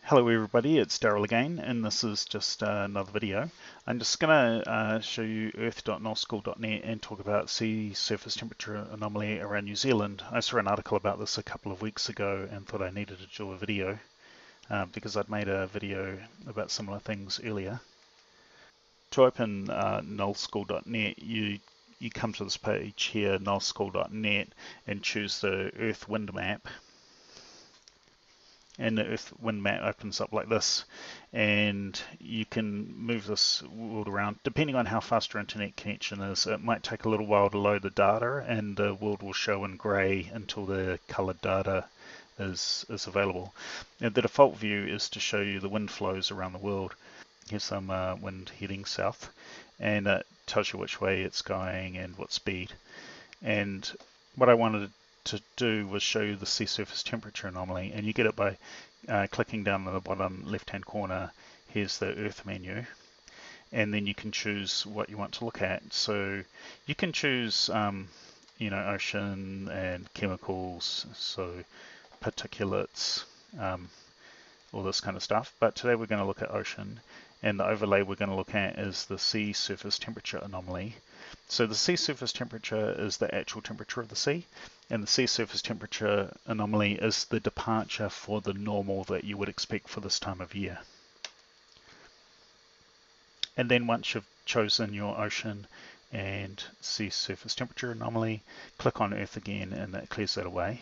Hello everybody, it's Daryl again, and this is just another video. I'm just going to show you earth.nullschool.net and talk about sea surface temperature anomaly around New Zealand. I saw an article about this a couple of weeks ago and thought I needed to do a video because I'd made a video about similar things earlier. To open nullschool.net, you come to this page here, nullschool.net, and choose the Earth wind map. And the Earth wind map opens up like this, and you can move this world around. Depending on how fast your internet connection is, it might take a little while to load the data, and the world will show in grey until the coloured data is available. Now, the default view is to show you the wind flows around the world. Here's some wind heading south, and it tells you which way it's going and what speed. And what I wanted to do was show you the sea surface temperature anomaly, and you get it by clicking down in the bottom left hand corner. Here's the Earth menu, and then you can choose what you want to look at. So you can choose ocean and chemicals, so particulates, all this kind of stuff, but today we're going to look at ocean, and the overlay we're going to look at is the sea surface temperature anomaly. So the sea surface temperature is the actual temperature of the sea, and the sea surface temperature anomaly is the departure for the normal that you would expect for this time of year. And then once you've chosen your ocean and sea surface temperature anomaly, click on Earth again, and that clears that away.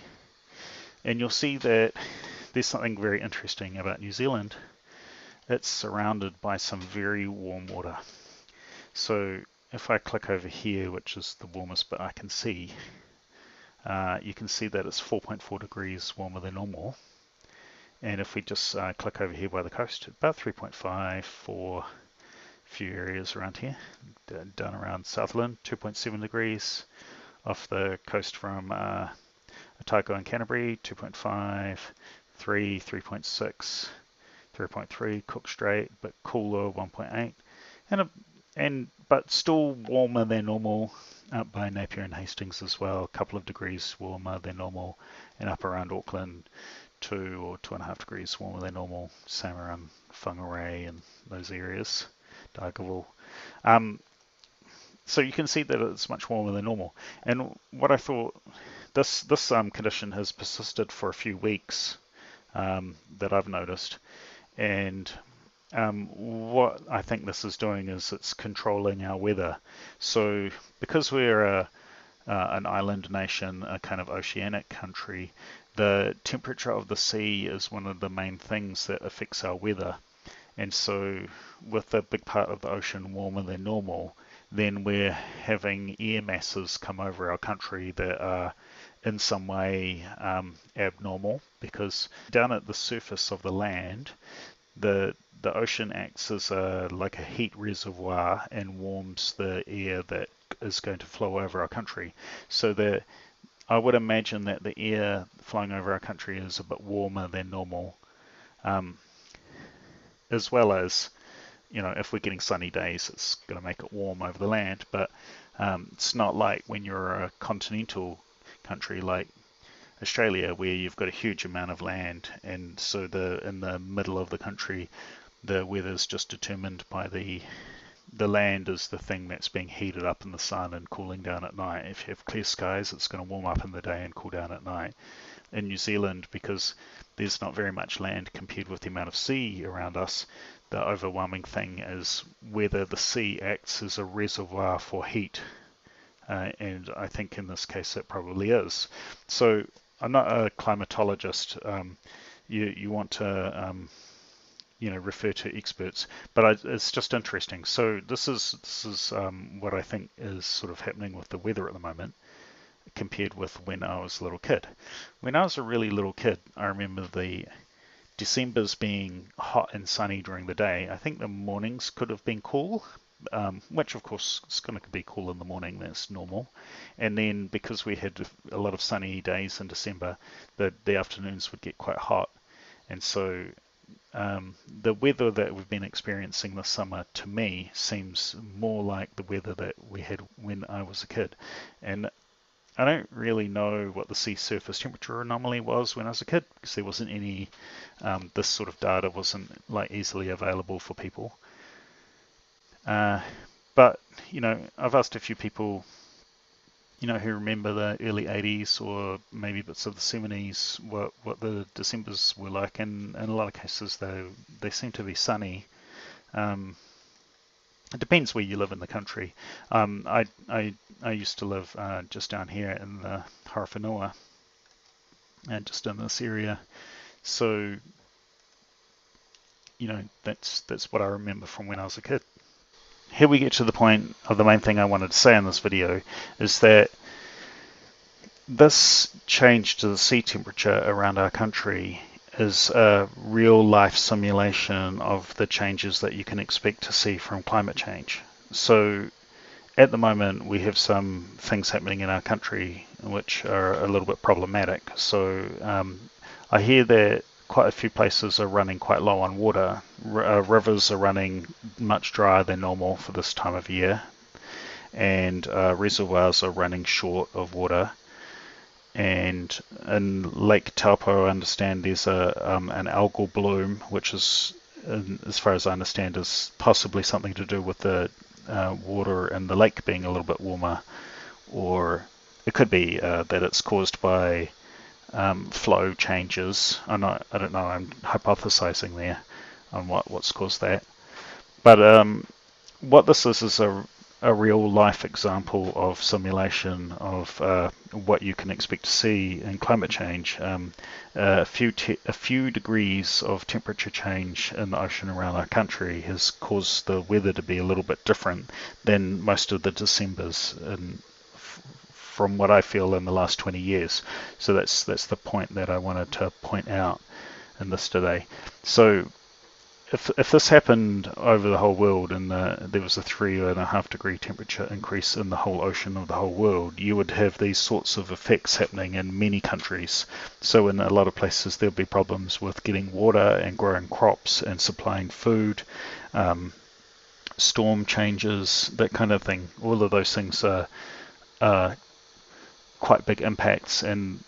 And you'll see that there's something very interesting about New Zealand. It's surrounded by some very warm water. So if I click over here, which is the warmest bit I can see, you can see that it's 4.4 degrees warmer than normal. And if we just click over here by the coast, about 3.5 for a few areas around here. Down around Southland, 2.7 degrees. Off the coast from Otago and Canterbury, 2.5, 3, 3.6, 3.3, Cook Strait, but cooler, 1.8, but still warmer than normal up by Napier and Hastings as well, a couple of degrees warmer than normal, and up around Auckland, 2 or 2.5 degrees warmer than normal, same around Whangarei and those areas, Dargaville. So you can see that it's much warmer than normal. And what I thought, this condition has persisted for a few weeks that I've noticed. And what I think this is doing is it's controlling our weather. So because we're an island nation, a kind of oceanic country, the temperature of the sea is one of the main things that affects our weather. And so with a big part of the ocean warmer than normal, then we're having air masses come over our country that are in some way abnormal, because down at the surface of the land, the ocean acts as like a heat reservoir and warms the air that is going to flow over our country. So I would imagine that the air flowing over our country is a bit warmer than normal, as well as, if we're getting sunny days, it's going to make it warm over the land. But it's not like when you're a continental country like Australia, where you've got a huge amount of land, and so in the middle of the country, the weather's just determined by the land is the thing that's being heated up in the sun and cooling down at night. If you have clear skies, it's going to warm up in the day and cool down at night. In New Zealand, because there's not very much land compared with the amount of sea around us, the overwhelming thing is whether the sea acts as a reservoir for heat. And I think in this case it probably is. So I'm not a climatologist. You want to refer to experts, but it's just interesting. So this is what I think is sort of happening with the weather at the moment, compared with when I was a little kid. When I was a really little kid, I remember the Decembers being hot and sunny during the day. I think the mornings could have been cool, which of course is going to be cool in the morning, that's normal. And then because we had a lot of sunny days in December, the afternoons would get quite hot. And so the weather that we've been experiencing this summer, to me, seems more like the weather that we had when I was a kid. And I don't really know what the sea surface temperature anomaly was when I was a kid, because there wasn't any, this sort of data wasn't like easily available for people. Uh, but, I've asked a few people, who remember the early 80s or maybe bits of the 70s, what the Decembers were like, and in a lot of cases they seem to be sunny. Um, it depends where you live in the country. I used to live just down here in the Haraphanua, and just in this area. So, that's what I remember from when I was a kid. Here we get to the point of the main thing I wanted to say in this video, is that this change to the sea temperature around our country is a real life simulation of the changes that you can expect to see from climate change. So at the moment, we have some things happening in our country which are a little bit problematic. So I hear that quite a few places are running quite low on water. Rivers are running much drier than normal for this time of year, and reservoirs are running short of water. And in Lake Taupo, I understand there's an algal bloom, which is, as far as I understand, is possibly something to do with the water in the lake being a little bit warmer, or it could be that it's caused by flow changes. I don't know. I'm hypothesizing there on what's caused that. But what this is a real life example of simulation of what you can expect to see in climate change. A few degrees of temperature change in the ocean around our country has caused the weather to be a little bit different than most of the Decembers from what I feel in the last 20 years. So that's the point that I wanted to point out in this today. So if this happened over the whole world and there was a 3.5 degree temperature increase in the whole ocean of the whole world, you would have these sorts of effects happening in many countries. So in a lot of places there'll be problems with getting water and growing crops and supplying food, storm changes, that kind of thing. All of those things are quite big impacts, and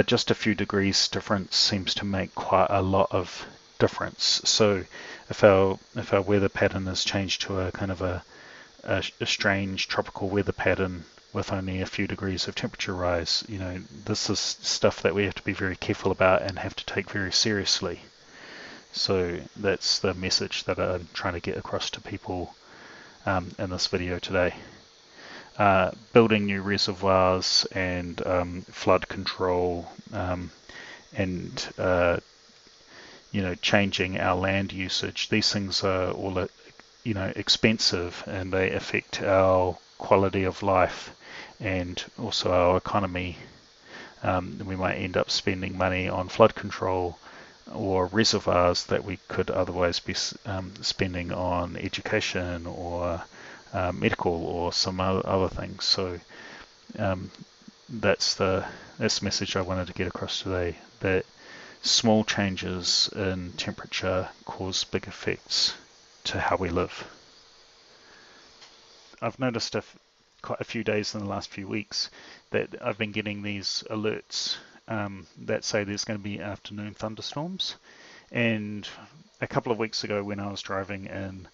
just a few degrees difference seems to make quite a lot of difference. So if our weather pattern has changed to a kind of a strange tropical weather pattern with only a few degrees of temperature rise, this is stuff that we have to be very careful about and have to take very seriously. So that's the message that I'm trying to get across to people in this video today. Building new reservoirs and flood control, and changing our land usage. These things are all expensive, and they affect our quality of life and also our economy. We might end up spending money on flood control or reservoirs that we could otherwise be spending on education or medical or some other things. So that's the message I wanted to get across today, that small changes in temperature cause big effects to how we live. I've noticed quite a few days in the last few weeks that I've been getting these alerts that say there's going to be afternoon thunderstorms. And a couple of weeks ago when I was driving in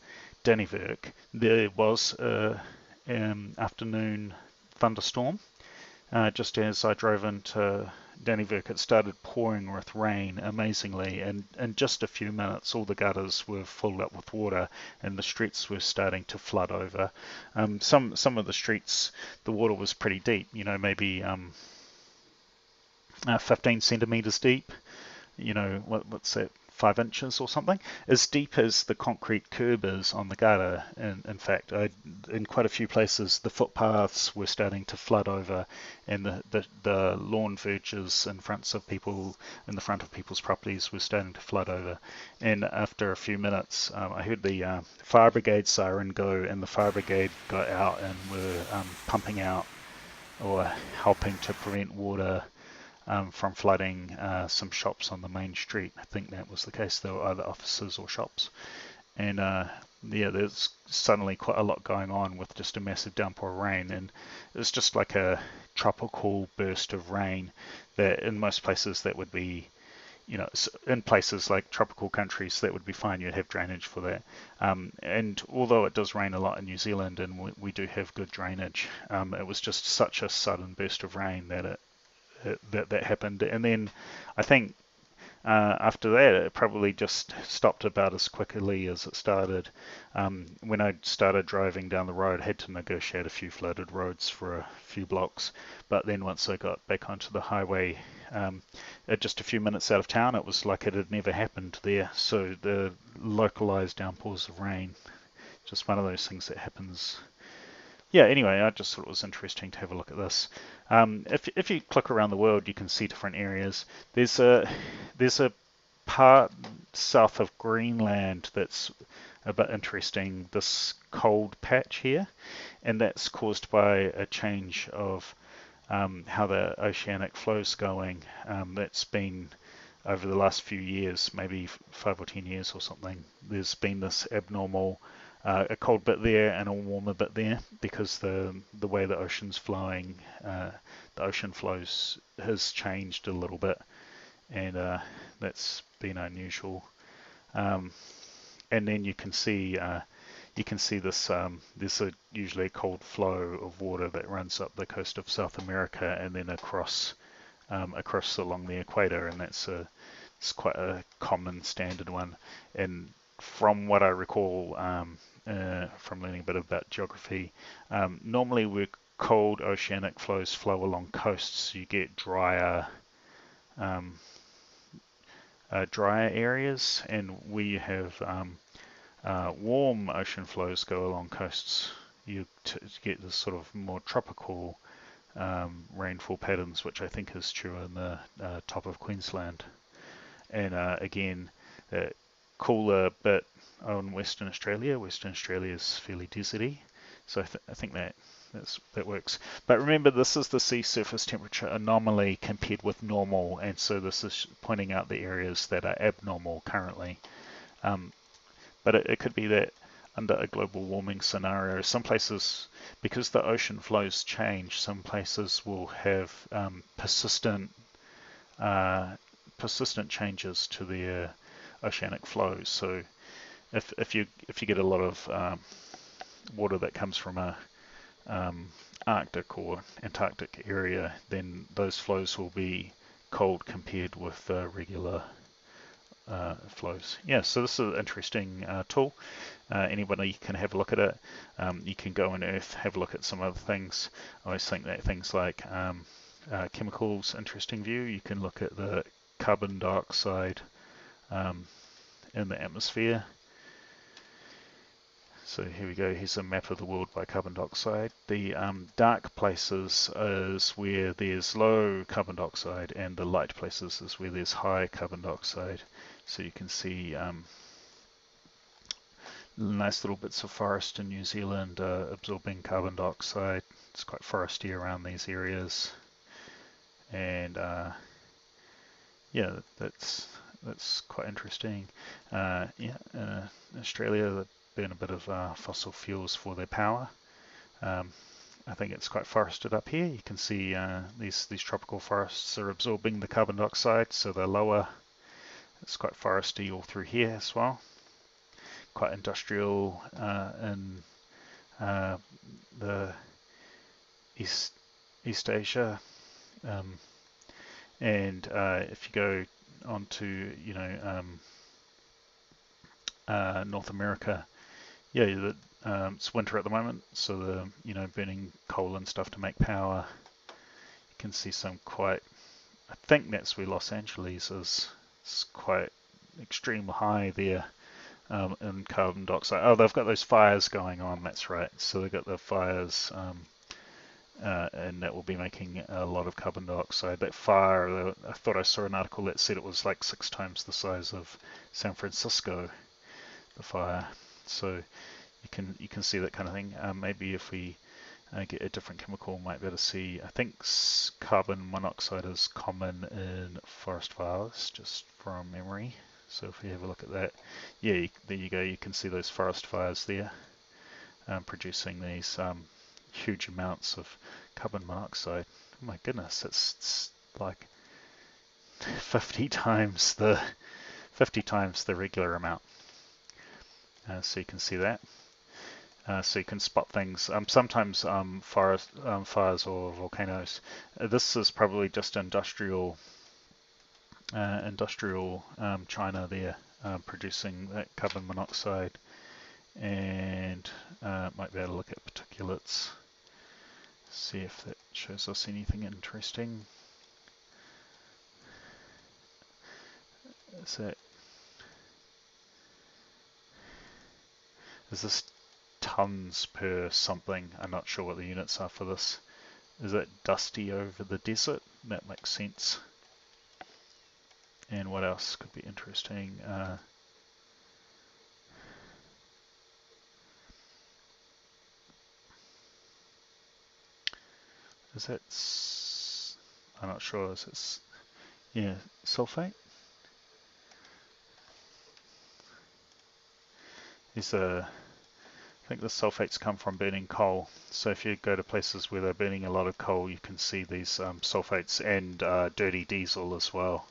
Dannevirke, there was a afternoon thunderstorm. Just as I drove into Dannevirke, it started pouring with rain amazingly, and in just a few minutes all the gutters were filled up with water and the streets were starting to flood over. Some of the streets, the water was pretty deep, maybe 15 centimeters deep. What's that, 5 inches or something, as deep as the concrete curb is on the gutter. And in fact, in quite a few places, the footpaths were starting to flood over, and the lawn verges in front of people's properties were starting to flood over. And after a few minutes, I heard the fire brigade siren go, and the fire brigade got out and were pumping out or helping to prevent water from flooding some shops on the main street. I think that was the case. There were either offices or shops. and yeah, there's suddenly quite a lot going on with just a massive downpour of rain, and it's just like a tropical burst of rain that in most places that would be, in places like tropical countries that would be fine, you'd have drainage for that. And although it does rain a lot in New Zealand and we do have good drainage, it was just such a sudden burst of rain that that happened. And then I think after that, it probably just stopped about as quickly as it started. When I started driving down the road, I had to negotiate a few flooded roads for a few blocks. But then once I got back onto the highway, just a few minutes out of town, it was like it had never happened there. So the localized downpours of rain, just one of those things that happens. Yeah, anyway, I just thought it was interesting to have a look at this. If you click around the world, you can see different areas. There's a part south of Greenland that's a bit interesting, this cold patch here, and that's caused by a change of how the oceanic flow's going. That's been over the last few years, maybe 5 or 10 years or something. There's been this abnormal a cold bit there and a warmer bit there because the way the ocean's flowing, the ocean flows has changed a little bit, and that's been unusual. Um, and then you can see this. There's usually a cold flow of water that runs up the coast of South America and then across along the equator, and it's quite a common standard one. And from what I recall from learning a bit about geography, normally where cold oceanic flows flow along coasts, you get um, drier areas, and where you have warm ocean flows go along coasts, you get this sort of more tropical rainfall patterns, which I think is true in the top of Queensland. And again, cooler bit on Western Australia. Western Australia is fairly deserty, so I think that works. But remember, this is the sea surface temperature anomaly compared with normal, and so this is pointing out the areas that are abnormal currently. But it could be that under a global warming scenario, some places, because the ocean flows change, some places will have uh, persistent changes to their oceanic flows. So if you get a lot of water that comes from a Arctic or Antarctic area, then those flows will be cold compared with regular flows. Yeah, so this is an interesting tool. Anybody can have a look at it. You can go in Earth, have a look at some other things. I always think that things like chemicals, interesting view. You can look at the carbon dioxide in the atmosphere. So here we go, here's a map of the world by carbon dioxide. The dark places is where there's low carbon dioxide, and the light places is where there's high carbon dioxide. So you can see nice little bits of forest in New Zealand absorbing carbon dioxide. It's quite foresty around these areas. And yeah, that's quite interesting. Australia, burn a bit of fossil fuels for their power. I think it's quite forested up here. You can see these tropical forests are absorbing the carbon dioxide, so they're lower. It's quite foresty all through here as well. Quite industrial in the East Asia, and if you go onto North America, yeah, it's winter at the moment, so the burning coal and stuff to make power. You can see some quite. I think that's where Los Angeles is. It's quite extreme high there in carbon dioxide. Oh, they've got those fires going on. That's right. So they've got the fires, and that will be making a lot of carbon dioxide. That fire, I thought I saw an article that said it was like 6 times the size of San Francisco, the fire. So you can see that kind of thing. Maybe if we get a different chemical, we might be able to see. I think carbon monoxide is common in forest fires, just from memory. So if we have a look at that, yeah, there you go. You can see those forest fires there, producing these huge amounts of carbon monoxide. Oh my goodness, it's like 50 times the regular amount. So you can see that. So you can spot things. Sometimes forest fires or volcanoes. This is probably just industrial China there, producing that carbon monoxide, and might be able to look at particulates, see if that shows us anything interesting. Is this tons per something? I'm not sure what the units are for this. Is it dusty over the desert? That makes sense. And what else could be interesting? Is that, I'm not sure, is it, yeah, sulfate? I think the sulfates come from burning coal. So if you go to places where they're burning a lot of coal, you can see these sulfates and dirty diesel as well.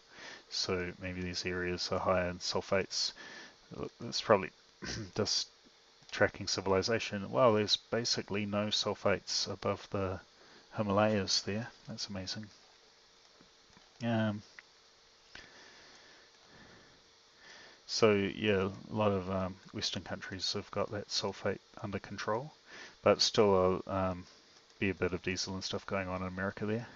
So maybe these areas are higher in sulfates. It's probably just tracking civilization. Well, there's basically no sulfates above the Himalayas there. That's amazing. So yeah, a lot of Western countries have got that sulfate under control, but still be a bit of diesel and stuff going on in America there.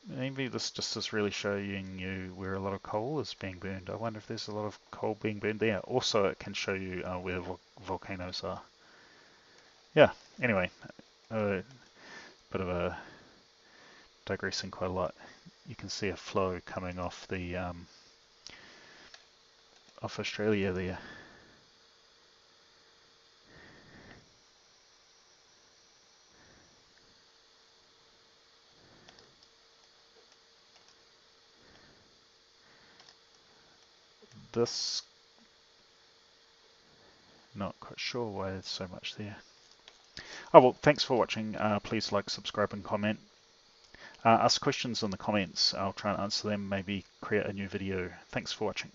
Maybe this just is really showing you where a lot of coal is being burned. I wonder if there's a lot of coal being burned there. Also, it can show you where volcanoes are. Yeah, anyway, a bit of a digressing quite a lot. You can see a flow coming off the off Australia there. This, not quite sure why there's so much there. Oh well, thanks for watching. Please like, subscribe, and comment. Ask questions in the comments. I'll try and answer them, maybe create a new video. Thanks for watching.